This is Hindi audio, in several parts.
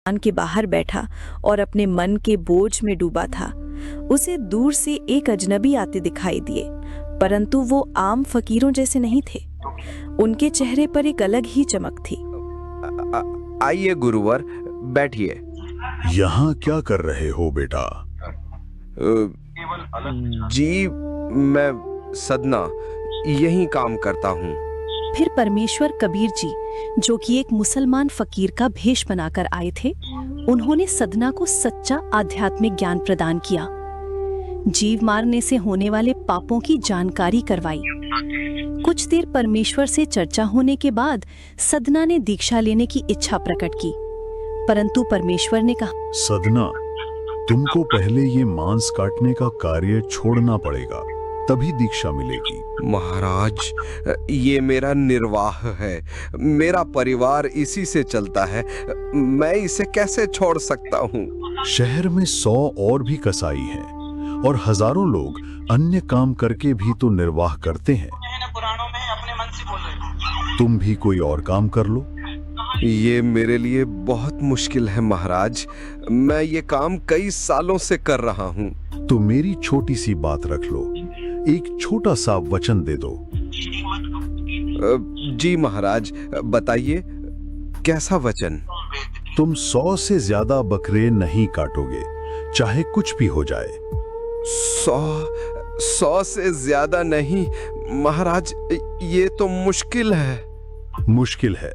दुकान के बाहर बैठा और अपने मन के बोझ में डूबा था। उसे दूर से एक अजनबी आते दिखाई दिए, परंतु वो आम फकीरों जैसे नहीं थे। उनके चेहरे पर एक अलग ही चमक थी। आइए गुरुवर, बैठिए। यहाँ क्या कर रहे हो बेटा? जी, मैं सदना यही काम करता हूँ। फिर परमेश्वर कबीर जी, जो कि एक मुसलमान फकीर का भेष बनाकर आए थे, उन्होंने सदना को सच्चा आध्यात्मिक ज्ञान प्रदान किया। जीव मारने से होने वाले पापों की जानकारी करवाई। कुछ देर परमेश्वर से चर्चा होने के बाद सदना ने दीक्षा लेने की इच्छा प्रकट की, परंतु परमेश्वर ने कहा, सदना, तुमको पहले ये मांस काटने का कार्य छोड़ना पड़ेगा, तभी दीक्षा मिलेगी। महाराज, ये मेरा निर्वाह है, मेरा परिवार इसी से चलता है, मैं इसे कैसे छोड़ सकता हूँ? शहर में 100 और भी कसाई हैं और हजारों लोग अन्य काम करके भी तो निर्वाह करते हैं। पुराणों में अपने मन से बोल रहे। तुम भी कोई और काम कर लो। ये मेरे लिए बहुत मुश्किल है महाराज, मैं ये काम कई सालों से कर रहा हूँ। तो मेरी छोटी सी बात रख लो, एक छोटा सा वचन दे दो। जी महाराज, बताइए, कैसा वचन? तुम 100 से ज्यादा बकरे नहीं काटोगे, चाहे कुछ भी हो जाए। 100 से ज्यादा नहीं महाराज, ये तो मुश्किल है। मुश्किल है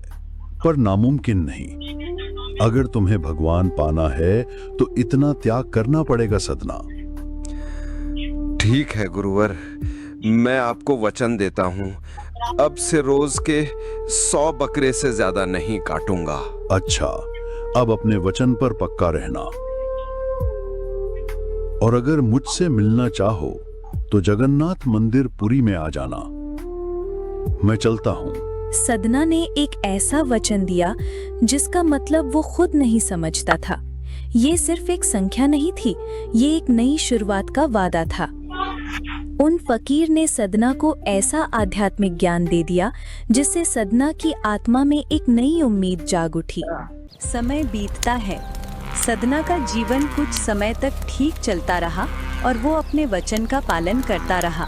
पर नामुमकिन नहीं। अगर तुम्हें भगवान पाना है तो इतना त्याग करना पड़ेगा सदना। ठीक है गुरुवर, मैं आपको वचन देता हूँ, अब से रोज के 100 बकरे से ज्यादा नहीं काटूंगा। अच्छा, अब अपने वचन पर पक्का रहना। और अगर मुझसे मिलना चाहो तो जगन्नाथ मंदिर पुरी में आ जाना। मैं चलता हूँ। सदना ने एक ऐसा वचन दिया जिसका मतलब वो खुद नहीं समझता था। ये सिर्फ एक संख्या नहीं थी, ये एक नई शुरुआत का वादा था। उन फकीर ने सदना को ऐसा आध्यात्मिक ज्ञान दे दिया जिससे सदना की आत्मा में एक नई उम्मीद जाग उठी। समय बीतता है, सदना का जीवन कुछ समय तक ठीक चलता रहा और वो अपने वचन का पालन करता रहा।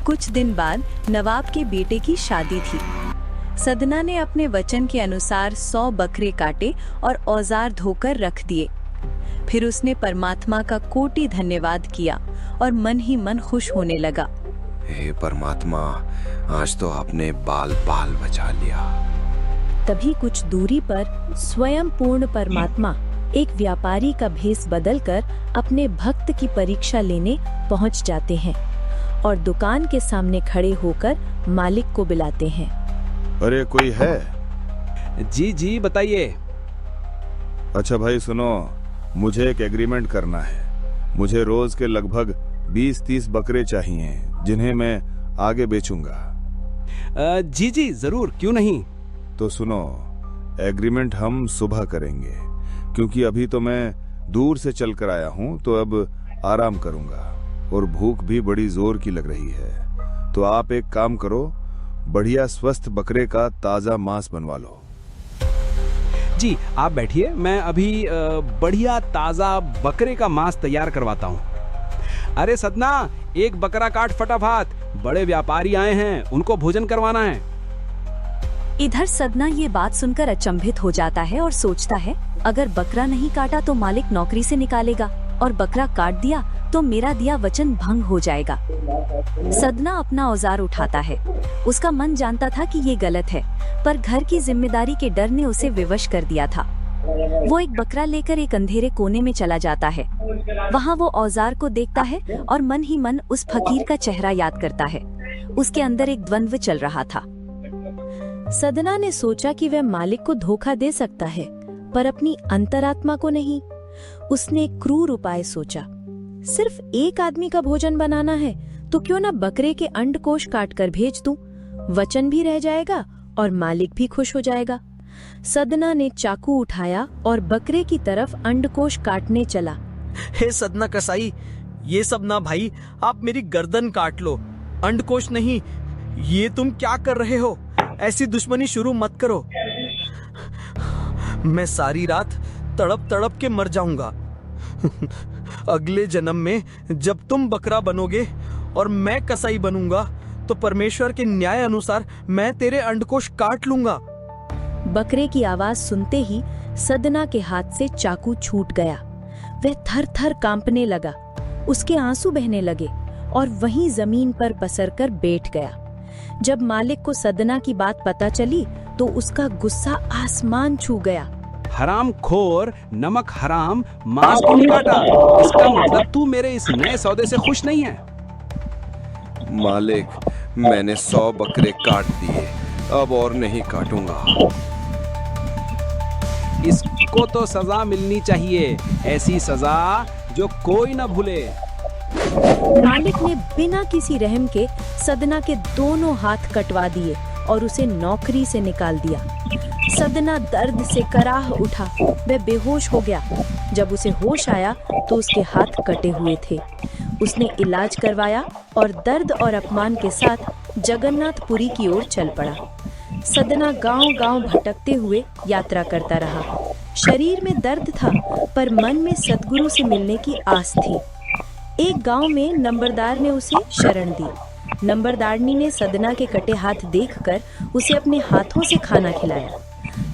कुछ दिन बाद नवाब के बेटे की शादी थी। सदना ने अपने वचन के अनुसार 100 बकरे काटे और औजार धोकर रख दिए। फिर उसने परमात्मा का कोटि धन्यवाद किया और मन ही मन खुश होने लगा। हे परमात्मा, आज तो आपने बाल बाल बचा लिया। तभी कुछ दूरी पर स्वयं पूर्ण परमात्मा एक व्यापारी का भेष बदलकर अपने भक्त की परीक्षा लेने पहुंच जाते हैं और दुकान के सामने खड़े होकर मालिक को बुलाते हैं। अरे कोई है? जी बताइए। अच्छा भाई सुनो, मुझे एक एग्रीमेंट करना है। मुझे रोज के लगभग 20-30 बकरे चाहिए जिन्हें मैं आगे बेचूंगा। जी जरूर, क्यों नहीं। तो सुनो, एग्रीमेंट हम सुबह करेंगे, क्योंकि अभी तो मैं दूर से चल कर आया हूं, तो अब आराम करूंगा और भूख भी बड़ी जोर की लग रही है। तो आप एक काम करो, बढ़िया स्वस्थ बकरे का ताजा मांस बनवा लो। जी आप बैठिए, मैं अभी बढ़िया ताजा बकरे का मांस तैयार करवाता हूँ। अरे सदना, एक बकरा काट फटाफट, बड़े व्यापारी आए हैं, उनको भोजन करवाना है। इधर सदना ये बात सुनकर अचंभित हो जाता है और सोचता है, अगर बकरा नहीं काटा तो मालिक नौकरी से निकालेगा और बकरा काट दिया तो मेरा दिया वचन भंग हो जाएगा। सदना अपना औजार उठाता है। उसका मन जानता था कि ये गलत है, पर घर की जिम्मेदारी के डर ने उसे विवश कर दिया था। वो एक बकरा लेकर एक अंधेरे कोने में चला जाता है। वहाँ वो औजार को देखता है और मन ही मन उस फकीर का चेहरा याद करता है। उसके अंदर एक द्वंद्व चल रहा था। सदना ने सोचा कि वह मालिक को धोखा दे सकता है, पर अपनी अंतरात्मा को नहीं। उसने एक क्रूर उपाय सोचा। सिर्फ एक आदमी का भोजन बनाना है तो क्यों ना बकरे के अंडकोश काट कर भेज दूं। वचन भी रह जाएगा और मालिक भी खुश हो जाएगा। सदना ने चाकू उठाया और बकरे की तरफ अंडकोश काटने चला। हे सदना कसाई, ये सब ना भाई, आप मेरी गर्दन काट लो, अंडकोश नहीं। ये तुम क्या कर रहे हो? ऐसी दुश्मनी शुरू मत करो। मैं सारी रात तड़प तड़प के मर जाऊंगा। अगले जन्म में जब तुम बकरा बनोगे और मैं कसाई बनूंगा तो परमेश्वर के न्याय अनुसार मैं तेरे अंडकोश काट लूंगा। बकरे की आवाज सुनते ही सदना के हाथ से चाकू छूट गया। वह थर थर कांपने लगा, उसके आंसू बहने लगे और वहीं जमीन पर पसरकर बैठ गया। जब मालिक को सदना की बात पता चली तो उसका गुस्सा आसमान छू गया। हराम खोर, नमक हराम, मांस क्यों नहीं काटा? इसका मतलब तू मेरे इस नए सौदे से खुश नहीं है? मालिक, मैंने 100 बकरे काट दिए, अब और नहीं काटूंगा। इसको तो सजा मिलनी चाहिए, ऐसी सजा जो कोई ना भूले। मालिक ने बिना किसी रहम के सदना के दोनों हाथ कटवा दिए और उसे नौकरी से निकाल दिया। सदना दर्द से कराह उठा, वह बेहोश हो गया। जब उसे होश आया तो उसके हाथ कटे हुए थे। उसने इलाज करवाया और दर्द और अपमान के साथ जगन्नाथपुरी की ओर चल पड़ा। सदना गांव-गांव भटकते हुए यात्रा करता रहा। शरीर में दर्द था पर मन में सद्गुरु से मिलने की आस थी। एक गांव में नंबरदार ने उसे शरण दी। नंबरदारनी ने सदना के कटे हाथ देखकर उसे अपने हाथों से खाना खिलाया,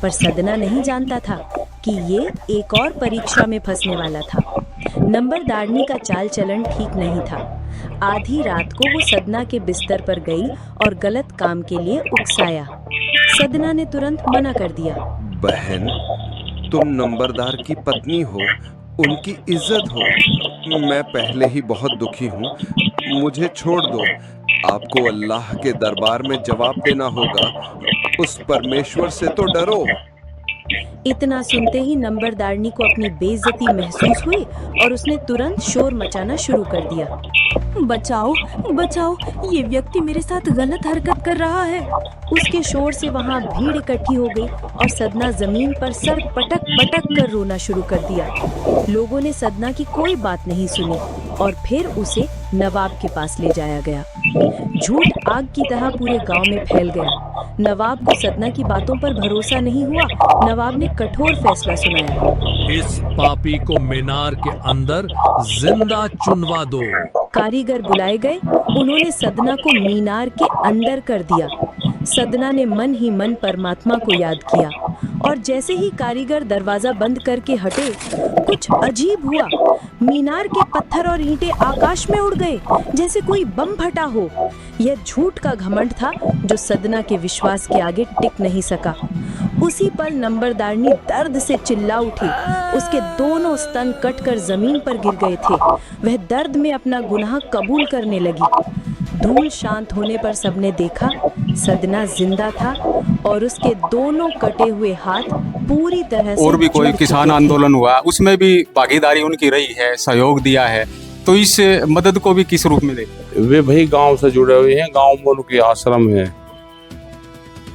पर सदना नहीं जानता था कि ये एक और परीक्षा में फंसने वाला था। नंबरदारनी का चाल चलन ठीक नहीं था। आधी रात को वो सदना के बिस्तर पर गई और गलत काम के लिए उकसाया। सदना ने तुरंत मना कर दिया। बहन, तुम नंबरदार की पत्नी हो, उनकी इज्जत हो। मैं पहले ही बहुत दुखी हूँ, मुझे छोड़ दो। आपको अल्लाह के दरबार में जवाब देना होगा, उस परमेश्वर से तो डरो। इतना सुनते ही नंबरदारनी को अपनी बेइज्जती महसूस हुई और उसने तुरंत शोर मचाना शुरू कर दिया। बचाओ, बचाओ, ये व्यक्ति मेरे साथ गलत हरकत कर रहा है। उसके शोर से वहाँ भीड़ इकट्ठी हो गई और सदना जमीन पर सर पटक पटक कर रोना शुरू कर दिया। लोगों ने सदना की कोई बात नहीं सुनी और फिर उसे नवाब के पास ले जाया गया। झूठ आग की तरह पूरे गांव में फैल गया। नवाब को सदना की बातों पर भरोसा नहीं हुआ। नवाब ने कठोर फैसला सुनाया। इस पापी को मीनार के अंदर जिंदा चुनवा दो। कारीगर बुलाए गए, उन्होंने सदना को मीनार के अंदर कर दिया। सदना ने मन ही मन परमात्मा को याद किया और जैसे ही कारीगर दरवाजा बंद करके हटे, कुछ अजीब हुआ। मीनार के पत्थर और ईंटें आकाश में उड़ गए जैसे कोई बम फटा हो। यह झूठ का घमंड था जो सदना के विश्वास के आगे टिक नहीं सका। उसी पल नंबरदारनी दर्द से चिल्ला उठी। उसके दोनों स्तन कटकर जमीन पर गिर गए थे। वह दर्द में अपना गुनाह कबूल करने लगी। धूल शांत होने पर सबने देखा सदना जिंदा था और उसके दोनों कटे हुए हाथ पूरी तरह से और भी कोई किसान आंदोलन हुआ, उसमें भी भागीदारी उनकी रही है, सहयोग दिया है। तो इस मदद को भी किस रूप में देखते? वे भाई गांव से जुड़े हुए हैं, गांव में उनके आश्रम है,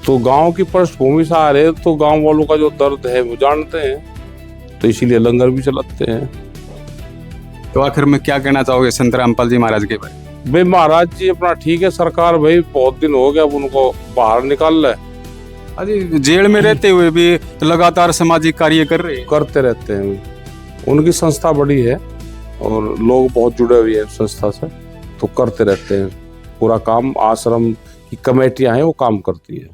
तो गांव की पृष्ठभूमि से आ रहे, तो गांव वालों का जो दर्द है वो जानते हैं, तो इसीलिए लंगर भी चलाते हैं। तो आखिर में क्या कहना चाहोगे संत रामपाल जी महाराज के बारे? भाई महाराज जी अपना ठीक है, सरकार भाई बहुत दिन हो गया अब उनको बाहर निकाल रहे, अजी जेल में रहते हुए भी लगातार सामाजिक कार्य कर रहे हैं, करते रहते हैं। उनकी संस्था बड़ी है और लोग बहुत जुड़े हुए हैं संस्था से, तो करते रहते हैं। पूरा काम आश्रम की कमेटियां हैं वो काम करती है।